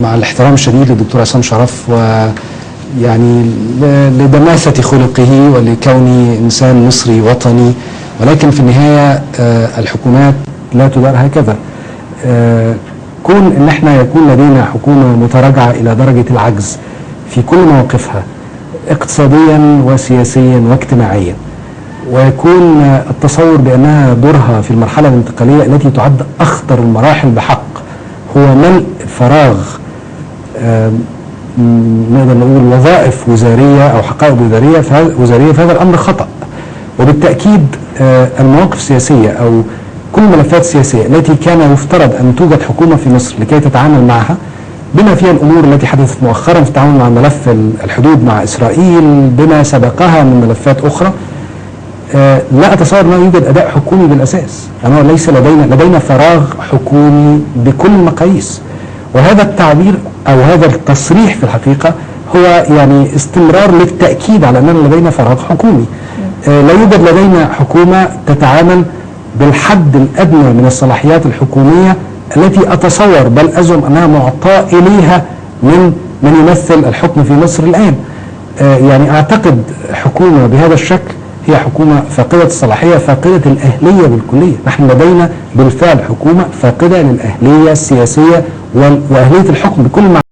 مع الاحترام الشديد للدكتور عصام شرف، ويعني لدماثة خلقه ولكونه إنسان مصري وطني، ولكن في النهاية الحكومات لا تدار هكذا. كون ان احنا يكون لدينا حكومة متراجعة إلى درجة العجز في كل مواقفها اقتصاديا وسياسيا واجتماعيا، ويكون التصور بأنها دورها في المرحلة الانتقالية التي تعد أخطر المراحل بحق هو ملء فراغ نقدر نقول وظائف وزارية أو حقائب وزارية فهذا الأمر خطأ. وبالتأكيد المواقف السياسية أو كل الملفات السياسية التي كان يفترض أن توجد حكومة في مصر لكي تتعامل معها، بما فيها الأمور التي حدثت مؤخرا في التعامل مع ملف الحدود مع إسرائيل، بما سبقها من ملفات أخرى، لا أتصور أنه يوجد أداء حكومي بالأساس، لأنه ليس لدينا فراغ حكومي بكل المقاييس. وهذا التعبير أو هذا التصريح في الحقيقة هو يعني استمرار للتأكيد على أننا لدينا فراغ حكومي. لا يوجد لدينا حكومة تتعامل بالحد الأدنى من الصلاحيات الحكومية التي أتصور بل أزعم أنها معطاة إليها من يمثل الحكم في مصر الآن. يعني أعتقد حكومة بهذا الشكل هي حكومة فاقدة الصلاحية، فاقدة الأهلية بالكلية. نحن لدينا بالفعل حكومة فاقدة للأهلية السياسية وأهلية الحكم بكل